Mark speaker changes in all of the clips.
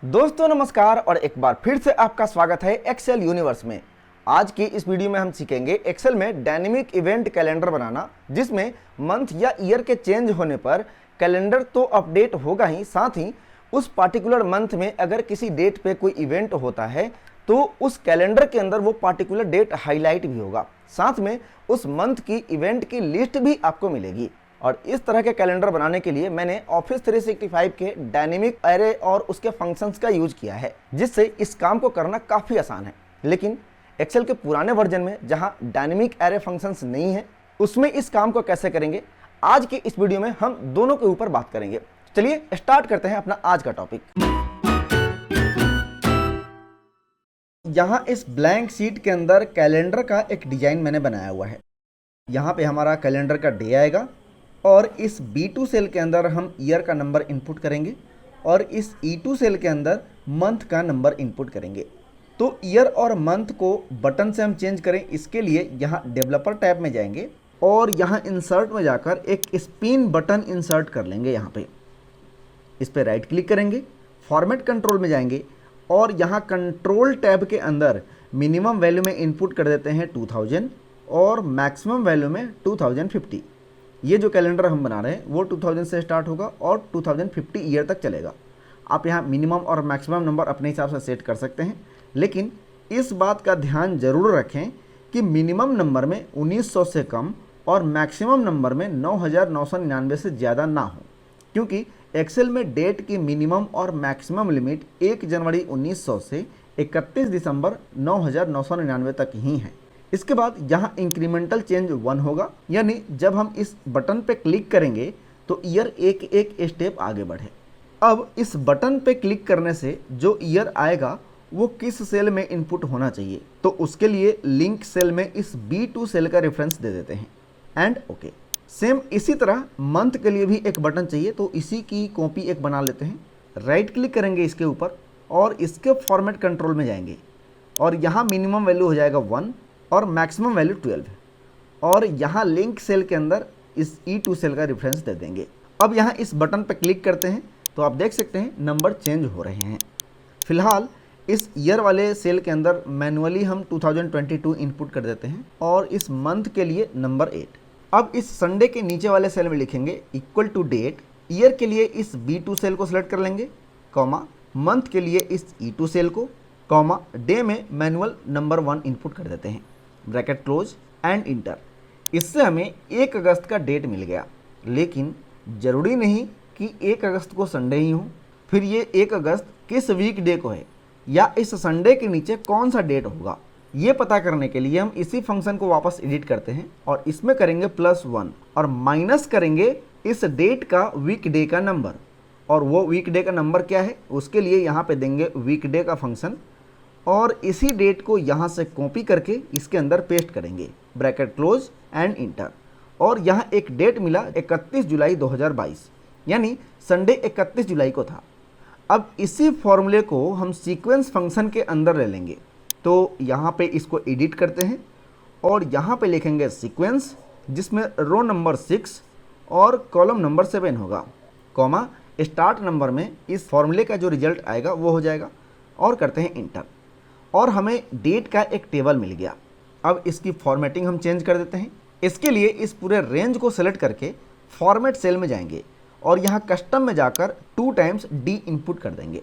Speaker 1: दोस्तों नमस्कार और एक बार फिर से आपका स्वागत है एक्सेल यूनिवर्स में। आज की इस वीडियो में हम सीखेंगे एक्सेल में डायनेमिक इवेंट कैलेंडर बनाना, जिसमें मंथ या ईयर के चेंज होने पर कैलेंडर तो अपडेट होगा ही, साथ ही उस पार्टिकुलर मंथ में अगर किसी डेट पे कोई इवेंट होता है तो उस कैलेंडर के अंदर वो पार्टिकुलर डेट हाईलाइट भी होगा, साथ में उस मंथ की इवेंट की लिस्ट भी आपको मिलेगी। और इस तरह के कैलेंडर बनाने के लिए मैंने ऑफिस 365 के डायनेमिक एरे और उसके फंक्शंस का यूज किया है, जिससे इस काम को करना काफ़ी आसान है। लेकिन एक्सेल के पुराने वर्जन में जहां डायनेमिक एरे फंक्शंस नहीं है, उसमें इस काम को कैसे करेंगे, आज की इस वीडियो में हम दोनों के ऊपर बात करेंगे। चलिए स्टार्ट करते हैं अपना आज का टॉपिक। यहाँ इस ब्लैंक शीट के अंदर कैलेंडर का एक डिजाइन मैंने बनाया हुआ है। यहाँ पे हमारा कैलेंडर का डे आएगा और इस B2 सेल के अंदर हम ईयर का नंबर इनपुट करेंगे और इस E2 सेल के अंदर मंथ का नंबर इनपुट करेंगे। तो ईयर और मंथ को बटन से हम चेंज करें, इसके लिए यहाँ डेवलपर टैब में जाएंगे और यहाँ इंसर्ट में जाकर एक स्पिन बटन इंसर्ट कर लेंगे। यहाँ पे इस पर राइट क्लिक करेंगे, फॉर्मेट कंट्रोल में जाएंगे और यहाँ कंट्रोल टैब के अंदर मिनिमम वैल्यू में इनपुट कर देते हैं 2000 और मैक्सिमम वैल्यू में 2050। ये जो कैलेंडर हम बना रहे हैं वो 2000 से स्टार्ट होगा और 2050 ईयर तक चलेगा। आप यहाँ मिनिमम और मैक्सिमम नंबर अपने हिसाब से सेट कर सकते हैं, लेकिन इस बात का ध्यान जरूर रखें कि मिनिमम नंबर में 1900 से कम और मैक्सिमम नंबर में 9999 से ज़्यादा ना हो, क्योंकि एक्सेल में डेट की मिनिमम और मैक्सिमम लिमिट 1 जनवरी 1900 से 31 दिसंबर 9999 तक ही है। इसके बाद यहाँ इंक्रीमेंटल चेंज 1 होगा, यानी जब हम इस बटन पे क्लिक करेंगे तो ईयर एक एक स्टेप आगे बढ़े। अब इस बटन पे क्लिक करने से जो ईयर आएगा वो किस सेल में इनपुट होना चाहिए, तो उसके लिए लिंक सेल में इस B2 सेल का रेफरेंस दे देते हैं एंड ओके। सेम इसी तरह मंथ के लिए भी एक बटन चाहिए, तो इसी की कॉपी एक बना लेते हैं। राइट क्लिक करेंगे इसके ऊपर और इसके फॉर्मेट कंट्रोल में जाएंगे और यहाँ मिनिमम वैल्यू हो जाएगा 1 और मैक्सिमम वैल्यू 12 है और यहाँ लिंक सेल के अंदर इस E2 सेल का रेफरेंस दे देंगे। अब यहाँ इस बटन पर क्लिक करते हैं तो आप देख सकते हैं नंबर चेंज हो रहे हैं। फिलहाल इस ईयर वाले सेल के अंदर मैनुअली हम 2022 इनपुट कर देते हैं और इस मंथ के लिए नंबर 8। अब इस संडे के नीचे वाले सेल में लिखेंगे इक्वल टू डेट। ईयर के लिए इस B2 सेल को सिलेक्ट कर लेंगे, कॉमा मंथ के लिए इस E2 सेल को, कॉमा डे में मैनुअल नंबर 1 इनपुट कर देते हैं, ब्रैकेट क्लोज एंड इंटर। इससे हमें 1 अगस्त का डेट मिल गया, लेकिन ज़रूरी नहीं कि 1 अगस्त को संडे ही हो। फिर ये 1 अगस्त किस वीक डे को है या इस संडे के नीचे कौन सा डेट होगा, ये पता करने के लिए हम इसी फंक्शन को वापस एडिट करते हैं और इसमें करेंगे +1 और माइनस करेंगे इस डेट का वीक डे का नंबर। और वो वीक डे का नंबर क्या है, उसके लिए यहाँ पे देंगे वीक डे का फंक्शन और इसी डेट को यहाँ से कॉपी करके इसके अंदर पेस्ट करेंगे, ब्रैकेट क्लोज एंड इंटर। और यहाँ एक डेट मिला 31 जुलाई 2022, यानी संडे 31 जुलाई को था। अब इसी फॉर्मूले को हम सीक्वेंस फंक्शन के अंदर ले लेंगे, तो यहाँ पे इसको एडिट करते हैं और यहाँ पे लिखेंगे सीक्वेंस, जिसमें रो नंबर 6 और कॉलम नंबर 7 होगा, कॉमा स्टार्ट नंबर में इस फॉर्मूले का जो रिजल्ट आएगा वो हो जाएगा और करते हैं इंटर। और हमें डेट का एक टेबल मिल गया। अब इसकी फॉर्मेटिंग हम चेंज कर देते हैं। इसके लिए इस पूरे रेंज को सेलेक्ट करके फॉर्मेट सेल में जाएंगे और यहाँ कस्टम में जाकर 2 टाइम्स D इनपुट कर देंगे,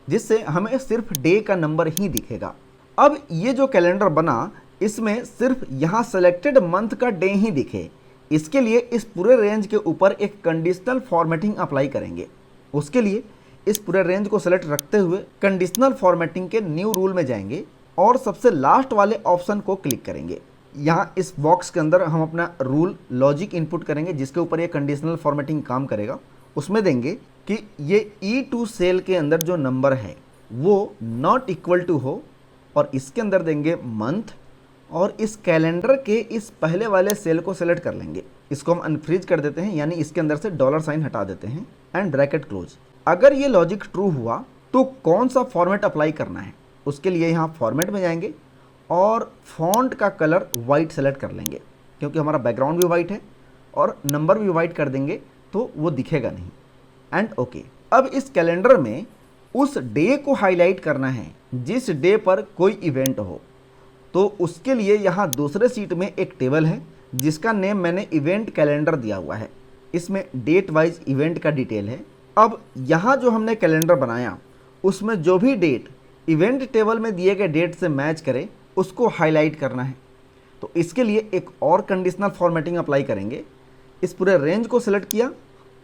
Speaker 1: जिससे हमें सिर्फ डे का नंबर ही दिखेगा। अब ये जो कैलेंडर बना, इसमें सिर्फ यहाँ सेलेक्टेड मंथ का डे ही दिखे, इसके लिए इस पूरे रेंज के ऊपर एक कंडीशनल फॉर्मेटिंग अप्लाई करेंगे। उसके लिए इस पूरे रेंज को सेलेक्ट रखते हुए कंडीशनल फॉर्मेटिंग के न्यू रूल में जाएंगे और सबसे लास्ट वाले ऑप्शन को क्लिक करेंगे। यहाँ इस बॉक्स के अंदर हम अपना रूल लॉजिक इनपुट करेंगे, जिसके ऊपर ये कंडीशनल फॉर्मेटिंग काम करेगा। उसमें देंगे कि ये E2 सेल के अंदर जो नंबर है वो नॉट इक्वल टू हो और इसके अंदर देंगे मंथ और इस कैलेंडर के इस पहले वाले सेल को सेलेक्ट कर लेंगे। इसको हम अनफ्रीज कर देते हैं, यानी इसके अंदर से $साइन हटा देते हैं एंड ब्रैकेट क्लोज। अगर ये लॉजिक ट्रू हुआ तो कौन सा फॉर्मेट अप्लाई करना है, उसके लिए यहाँ फॉर्मेट में जाएंगे और फॉन्ट का कलर वाइट सेलेक्ट कर लेंगे, क्योंकि हमारा बैकग्राउंड भी वाइट है और नंबर भी वाइट कर देंगे तो वो दिखेगा नहीं एंड ओके। अब इस कैलेंडर में उस डे को हाईलाइट करना है जिस डे पर कोई इवेंट हो। तो उसके लिए यहाँ दूसरे सीट में एक टेबल है जिसका नेम मैंने इवेंट कैलेंडर दिया हुआ है। इसमें डेट वाइज इवेंट का डिटेल है। अब यहाँ जो हमने कैलेंडर बनाया उसमें जो भी डेट इवेंट टेबल में दिए गए डेट से मैच करे उसको हाईलाइट करना है। तो इसके लिए एक और कंडीशनल फॉर्मेटिंग अप्लाई करेंगे। इस पूरे रेंज को सिलेक्ट किया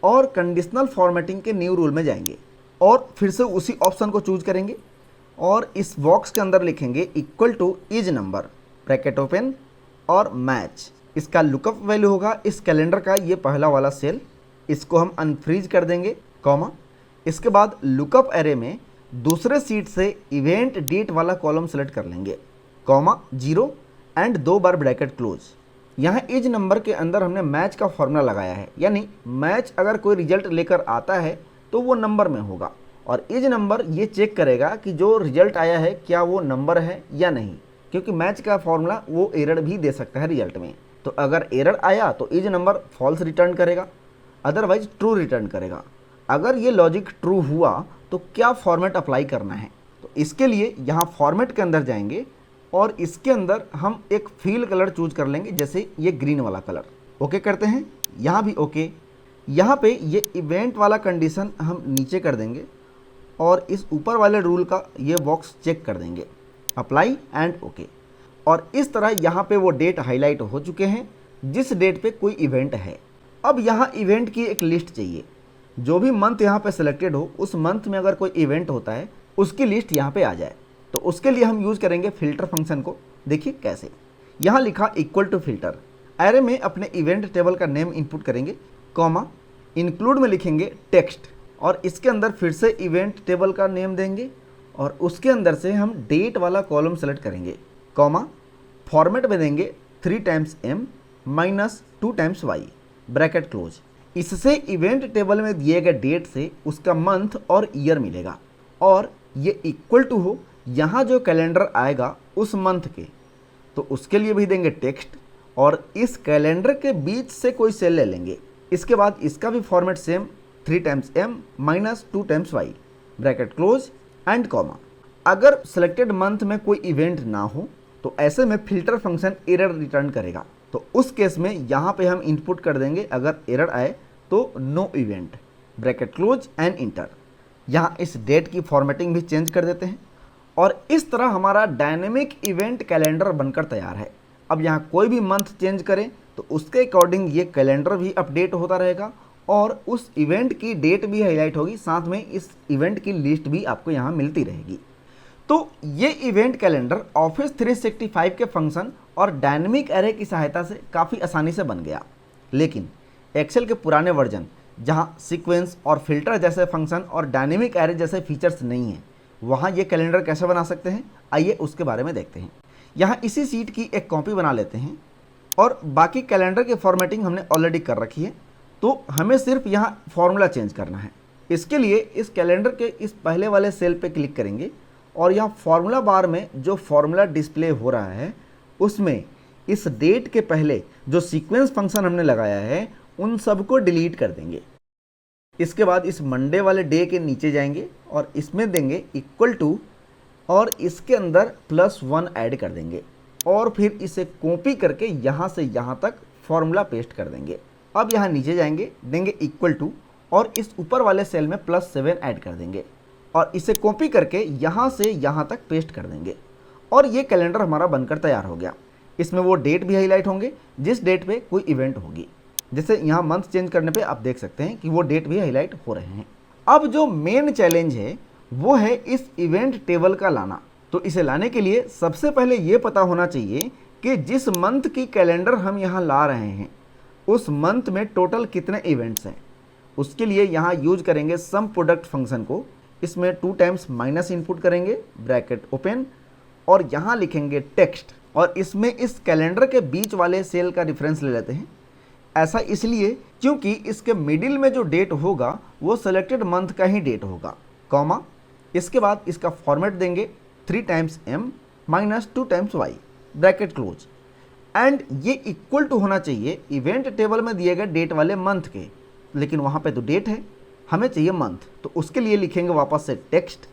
Speaker 1: और कंडीशनल फॉर्मेटिंग के न्यू रूल में जाएंगे और फिर से उसी ऑप्शन को चूज करेंगे और इस बॉक्स के अंदर लिखेंगे equal two is number bracket open और मैच। इसका लुकअप वैल्यू होगा इस कैलेंडर का ये पहला वाला सेल, इसको हम अनफ्रीज कर देंगे कॉमा। इसके बाद लुकअप एरे में दूसरे सीट से इवेंट डेट वाला कॉलम सेलेक्ट कर लेंगे comma 0 and 2 bar bracket close. यहाँ इज नंबर के अंदर हमने मैच का फॉर्मूला लगाया है, यानी मैच अगर कोई रिजल्ट लेकर आता है तो वो नंबर में होगा और इज नंबर ये चेक करेगा कि जो रिजल्ट आया है क्या वो नंबर है या नहीं, क्योंकि मैच का फॉर्मूला वो एरर भी दे सकता है रिजल्ट में। तो अगर एरर आया तो इज नंबर फॉल्स रिटर्न करेगा, अदरवाइज ट्रू रिटर्न करेगा। अगर ये लॉजिक ट्रू हुआ तो क्या फॉर्मेट अप्लाई करना है, तो इसके लिए यहाँ फॉर्मेट के अंदर जाएंगे और इसके अंदर हम एक फील कलर चूज कर लेंगे, जैसे ये ग्रीन वाला कलर। ओके करते हैं, यहाँ भी ओके। यहाँ पे ये इवेंट वाला कंडीशन हम नीचे कर देंगे और इस ऊपर वाले रूल का ये बॉक्स चेक कर देंगे, अप्लाई एंड ओके। और इस तरह यहाँ पे वो डेट हाईलाइट हो चुके हैं जिस डेट पे कोई इवेंट है। अब यहाँ इवेंट की एक लिस्ट चाहिए, जो भी मंथ यहाँ पे सिलेक्टेड हो उस मंथ में अगर कोई इवेंट होता है उसकी लिस्ट यहाँ पे आ जाए। तो उसके लिए हम यूज़ करेंगे फिल्टर फंक्शन को। देखिए कैसे, यहाँ लिखा इक्वल टू फिल्टर, एरे में अपने इवेंट टेबल का नेम इनपुट करेंगे कॉमा, इंक्लूड में लिखेंगे टेक्स्ट और इसके अंदर फिर से इवेंट टेबल का नेम देंगे और उसके अंदर से हम डेट वाला कॉलम सेलेक्ट करेंगे कॉमा, फॉर्मेट में देंगे 3 times m minus 2 times y bracket close. इससे इवेंट टेबल में दिए गए डेट से उसका मंथ और ईयर मिलेगा और ये इक्वल टू हो यहाँ जो कैलेंडर आएगा उस मंथ के, तो उसके लिए भी देंगे टेक्स्ट और इस कैलेंडर के बीच से कोई सेल ले लेंगे। इसके बाद इसका भी format same 3 times m minus 2 times y bracket close and comma. अगर सिलेक्टेड मंथ में कोई इवेंट ना हो तो ऐसे में फिल्टर फंक्शन एरर रिटर्न करेगा। तो उस केस में यहाँ पे हम इनपुट कर देंगे, अगर एरर आए तो no event bracket close and inter. यहाँ इस डेट की फॉर्मेटिंग भी चेंज कर देते हैं और इस तरह हमारा डायनेमिक इवेंट कैलेंडर बनकर तैयार है। अब यहाँ कोई भी मंथ चेंज करें तो उसके अकॉर्डिंग ये कैलेंडर भी अपडेट होता रहेगा और उस इवेंट की डेट भी हाईलाइट होगी, साथ में इस इवेंट की लिस्ट भी आपको यहाँ मिलती रहेगी। तो ये इवेंट कैलेंडर ऑफिस 365 के फंक्शन और डायनेमिक एरे की सहायता से काफ़ी आसानी से बन गया। लेकिन एक्सेल के पुराने वर्जन जहाँ सीक्वेंस और फिल्टर जैसे फंक्शन और डायनेमिक एरे जैसे फीचर्स नहीं हैं, वहाँ ये कैलेंडर कैसे बना सकते हैं, आइए उसके बारे में देखते हैं। यहाँ इसी सीट की एक कॉपी बना लेते हैं और बाकी कैलेंडर की फॉर्मेटिंग हमने ऑलरेडी कर रखी है, तो हमें सिर्फ यहाँ फॉर्मूला चेंज करना है। इसके लिए इस कैलेंडर के इस पहले वाले सेल पे क्लिक करेंगे और यहाँ फॉर्मूला बार में जो फॉर्मूला डिस्प्ले हो रहा है उसमें इस डेट के पहले जो सीक्वेंस फंक्शन हमने लगाया है उन सबको डिलीट कर देंगे। इसके बाद इस मंडे वाले डे के नीचे जाएंगे और इसमें देंगे इक्वल टू और इसके अंदर +1 ऐड कर देंगे और फिर इसे कॉपी करके यहाँ से यहाँ तक फॉर्मूला पेस्ट कर देंगे। अब यहाँ नीचे जाएंगे, देंगे इक्वल टू और इस ऊपर वाले सेल में +7 ऐड कर देंगे और इसे कॉपी करके यहाँ से यहाँ तक पेस्ट कर देंगे और ये कैलेंडर हमारा बनकर तैयार हो गया। इसमें वो डेट भी हाईलाइट होंगे जिस डेट पे कोई इवेंट होगी। जैसे यहाँ मंथ चेंज करने पे आप देख सकते हैं कि वो डेट भी हाईलाइट हो रहे हैं। अब जो मेन चैलेंज है वो है इस इवेंट टेबल का लाना। तो इसे लाने के लिए सबसे पहले ये पता होना चाहिए कि जिस मंथ की कैलेंडर हम यहाँ ला रहे हैं उस मंथ में टोटल कितने इवेंट्स हैं। उसके लिए यहाँ यूज करेंगे सम प्रोडक्ट फंक्शन को। इसमें 2 टाइम्स माइनस इनपुट करेंगे ब्रैकेट ओपन और यहाँ लिखेंगे टेक्स्ट और इसमें इस कैलेंडर के बीच वाले सेल का रेफरेंस ले लेते हैं। ऐसा इसलिए क्योंकि इसके मिडिल में जो डेट होगा वो सिलेक्टेड मंथ का ही डेट होगा कॉमा। इसके बाद इसका फॉर्मेट देंगे 3 times m minus 2 times y bracket close and ये इक्वल टू होना चाहिए इवेंट टेबल में दिए गए डेट वाले मंथ के, लेकिन वहाँ पे तो डेट है हमें चाहिए मंथ, तो उसके लिए लिखेंगे वापस से टेक्स्ट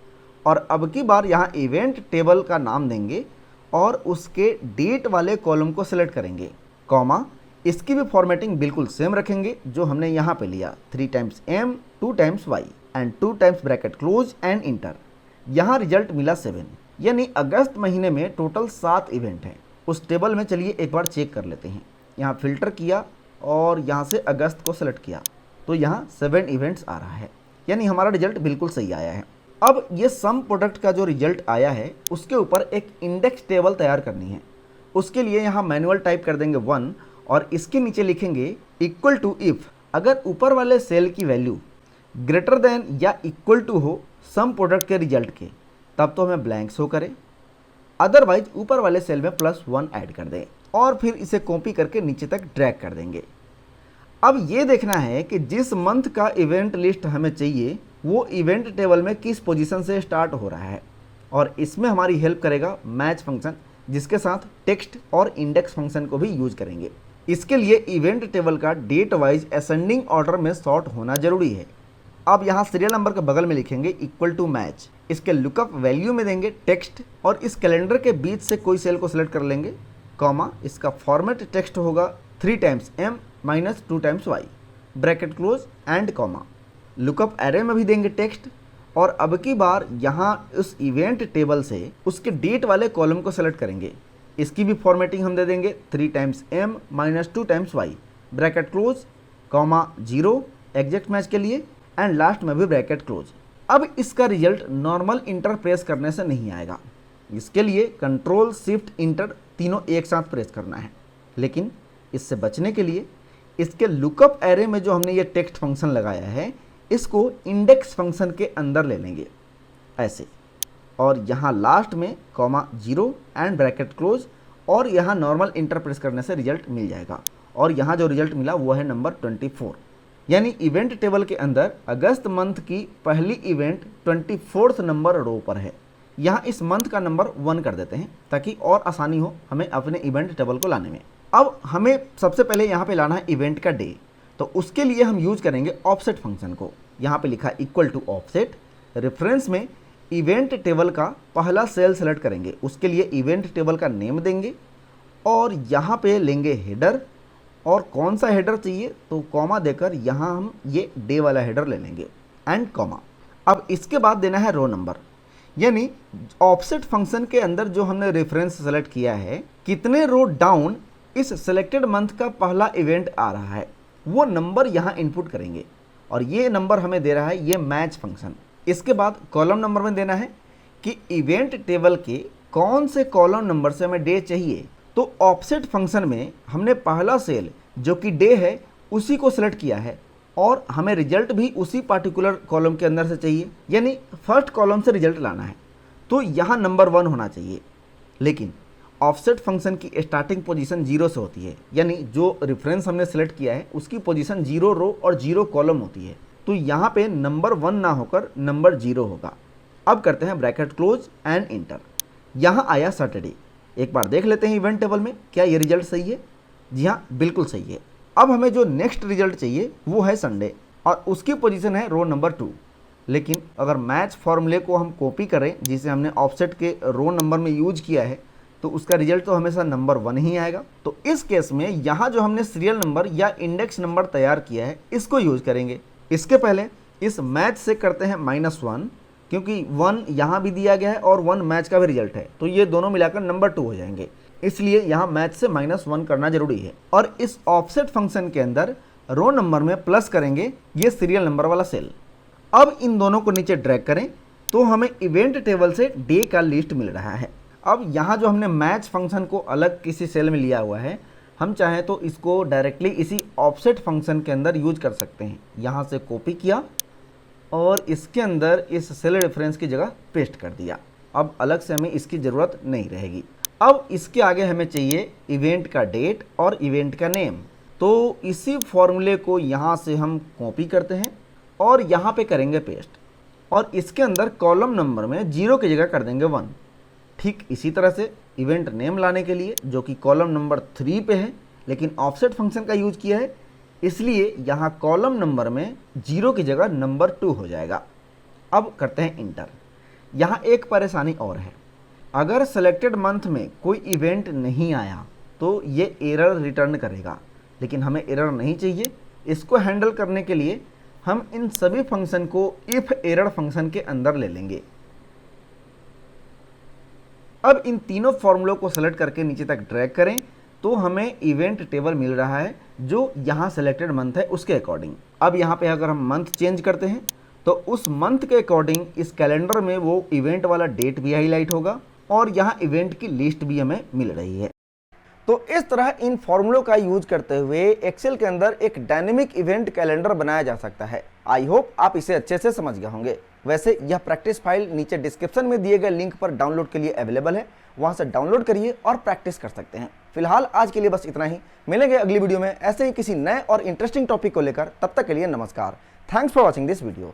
Speaker 1: और अब की बार यहाँ इवेंट टेबल का नाम देंगे और उसके डेट वाले कॉलम को सिलेक्ट करेंगे, कॉमा इसकी भी फॉर्मेटिंग बिल्कुल सेम रखेंगे जो हमने यहाँ पे लिया, 3 times m 2 times y and 2 times bracket close and inter. यहाँ रिजल्ट मिला 7, यानी अगस्त महीने में टोटल 7 इवेंट हैं। उस टेबल में चलिए एक बार चेक कर लेते हैं। यहाँ फिल्टर किया और यहाँ से अगस्त को सेलेक्ट किया तो यहाँ 7 इवेंट्स आ रहा है, यानी हमारा रिजल्ट बिल्कुल सही आया है। अब ये सम प्रोडक्ट का जो रिजल्ट आया है उसके ऊपर एक इंडेक्स टेबल तैयार करनी है। उसके लिए यहाँ मैनुअल टाइप कर देंगे 1 और इसके नीचे लिखेंगे इक्वल टू इफ़ अगर ऊपर वाले सेल की वैल्यू ग्रेटर देन या इक्वल टू हो सम प्रोडक्ट के रिजल्ट के, तब तो हमें ब्लैंक शो करे, अदरवाइज ऊपर वाले सेल में +1 ऐड कर दें और फिर इसे कॉपी करके नीचे तक ड्रैग कर देंगे। अब ये देखना है कि जिस मंथ का इवेंट लिस्ट हमें चाहिए वो इवेंट टेबल में किस पोजीशन से स्टार्ट हो रहा है, और इसमें हमारी हेल्प करेगा मैच फंक्शन, जिसके साथ टेक्स्ट और इंडेक्स फंक्शन को भी यूज करेंगे। इसके लिए इवेंट टेबल का डेट वाइज असेंडिंग ऑर्डर में सॉर्ट होना जरूरी है। अब यहाँ सीरियल नंबर के बगल में लिखेंगे इक्वल टू मैच, इसके लुकअप वैल्यू में देंगे टेक्स्ट और इस कैलेंडर के बीच से कोई सेल को सिलेक्ट कर लेंगे, कॉमा इसका फॉर्मेट टेक्स्ट होगा 3 times m minus 2 times y bracket close and comma. Lookup array में भी देंगे टेक्स्ट और अब की बार यहाँ उस इवेंट टेबल से उसके डेट वाले कॉलम को सेलेक्ट करेंगे, इसकी भी फॉर्मेटिंग हम दे देंगे 3 times m minus 2 times y bracket close comma 0 exact match के लिए एंड लास्ट में भी ब्रैकेट क्लोज। अब इसका रिजल्ट नॉर्मल इंटर प्रेस करने से नहीं आएगा, इसके लिए कंट्रोल शिफ्ट इंटर तीनों एक साथ प्रेस करना है। लेकिन इससे बचने के लिए इसके लुकअप एरे में जो हमने ये टेक्स्ट फंक्शन लगाया है इसको इंडेक्स फंक्शन के अंदर ले लेंगे ऐसे, और यहाँ लास्ट में कॉमा 0 एंड ब्रैकेट क्लोज और यहाँ नॉर्मल इंटर प्रेस करने से रिजल्ट मिल जाएगा। और यहाँ जो रिजल्ट मिला वो है नंबर 24, यानी इवेंट टेबल के अंदर अगस्त मंथ की पहली इवेंट 24th नंबर रो पर है। यहाँ इस मंथ का नंबर 1 कर देते हैं ताकि और आसानी हो हमें अपने इवेंट टेबल को लाने में। अब हमें सबसे पहले यहाँ पे लाना है इवेंट का डे, तो उसके लिए हम यूज करेंगे ऑफसेट फंक्शन को। यहाँ पे लिखा इक्वल टू ऑफसेट, रेफरेंस में इवेंट टेबल का पहला सेल सेलेक्ट करेंगे, उसके लिए इवेंट टेबल का नेम देंगे और यहाँ पे लेंगे हेडर, और कौन सा हेडर चाहिए तो कॉमा देकर यहाँ हम ये डे वाला हेडर ले लेंगे एंड कॉमा। अब इसके बाद देना है रो नंबर, यानी ऑफसेट फंक्शन के अंदर जो हमने रेफरेंस सेलेक्ट किया है कितने रो डाउन इस सेलेक्टेड मंथ का पहला इवेंट आ रहा है वो नंबर यहाँ इनपुट करेंगे, और ये नंबर हमें दे रहा है ये मैच फंक्शन। इसके बाद कॉलम नंबर में देना है कि इवेंट टेबल के कौन से कॉलम नंबर से हमें डे चाहिए, तो ऑफसेट फंक्शन में हमने पहला सेल जो कि डे है उसी को सिलेक्ट किया है और हमें रिजल्ट भी उसी पार्टिकुलर कॉलम के अंदर से चाहिए, यानी फर्स्ट कॉलम से रिजल्ट लाना है, तो यहाँ नंबर 1 होना चाहिए। लेकिन ऑफसेट फंक्शन की स्टार्टिंग पोजीशन 0 से होती है, यानी जो रेफरेंस हमने सेलेक्ट किया है उसकी पोजीशन 0 रो और 0 कॉलम होती है, तो यहाँ पे नंबर 1 ना होकर नंबर 0 होगा। अब करते हैं ब्रैकेट क्लोज एंड इंटर। यहाँ आया सैटरडे, एक बार देख लेते हैं इवेंट टेबल में क्या ये रिजल्ट सही है। जी हाँ, बिल्कुल सही है। अब हमें जो नेक्स्ट रिजल्ट चाहिए वो है संडे और उसकी पोजीशन है रो नंबर 2। लेकिन अगर मैच फॉर्मूले को हम कॉपी करें जिसे हमने ऑफसेट के रो नंबर में यूज किया है तो उसका रिजल्ट तो हमेशा नंबर 1 ही आएगा। तो इस केस में यहाँ जो हमने सीरियल नंबर या इंडेक्स नंबर तैयार किया है इसको यूज करेंगे। इसके पहले इस मैच से करते हैं -1, क्योंकि 1 यहाँ भी दिया गया है और 1 मैच का भी रिजल्ट है, तो ये दोनों मिलाकर नंबर 2 हो जाएंगे, इसलिए यहाँ मैच से -1 करना जरूरी है। और इस ऑफसेट फंक्शन के अंदर रो नंबर में प्लस करेंगे ये सीरियल नंबर वाला सेल। अब इन दोनों को नीचे ड्रैग करें तो हमें इवेंट टेबल से डे का लिस्ट मिल रहा है। अब यहाँ जो हमने मैच फंक्शन को अलग किसी सेल में लिया हुआ है, हम चाहें तो इसको डायरेक्टली इसी ऑफसेट फंक्शन के अंदर यूज कर सकते हैं। यहाँ से कॉपी किया और इसके अंदर इस सेल रेफरेंस की जगह पेस्ट कर दिया। अब अलग से हमें इसकी ज़रूरत नहीं रहेगी। अब इसके आगे हमें चाहिए इवेंट का डेट और इवेंट का नेम, तो इसी फॉर्मूले को यहाँ से हम कॉपी करते हैं और यहाँ पे करेंगे पेस्ट, और इसके अंदर कॉलम नंबर में 0 की जगह कर देंगे 1। ठीक इसी तरह से इवेंट नेम लाने के लिए जो कि कॉलम नंबर 3 पे है लेकिन ऑफसेट फंक्शन का यूज किया है, इसलिए यहाँ कॉलम नंबर में 0 की जगह नंबर 2 हो जाएगा। अब करते हैं इंटर। यहाँ एक परेशानी और है, अगर सेलेक्टेड मंथ में कोई इवेंट नहीं आया तो ये एरर रिटर्न करेगा, लेकिन हमें एरर नहीं चाहिए। इसको हैंडल करने के लिए हम इन सभी फंक्शन को इफ एरर फंक्शन के अंदर ले लेंगे। अब इन तीनों फॉर्मूलों को सेलेक्ट करके नीचे तक ड्रैग करें तो हमें इवेंट टेबल मिल रहा है जो यहाँ सेलेक्टेड मंथ है उसके अकॉर्डिंग। अब यहाँ पे अगर हम मंथ चेंज करते हैं तो उस मंथ के अकॉर्डिंग इस कैलेंडर में वो इवेंट वाला डेट भी हाईलाइट होगा और यहाँ इवेंट की लिस्ट भी हमें मिल रही है। तो इस तरह इन फॉर्मूलों का यूज करते हुए एक्सेल के अंदर एक डायनेमिक इवेंट कैलेंडर बनाया जा सकता है। आई होप आप इसे अच्छे से समझ गए होंगे। वैसे यह प्रैक्टिस फाइल नीचे डिस्क्रिप्शन में दिए गए लिंक पर डाउनलोड के लिए अवेलेबल है, वहां से डाउनलोड करिए और प्रैक्टिस कर सकते हैं। फिलहाल आज के लिए बस इतना ही, मिलेंगे अगली वीडियो में ऐसे ही किसी नए और इंटरेस्टिंग टॉपिक को लेकर। तब तक के लिए नमस्कार। Thanks for watching this video.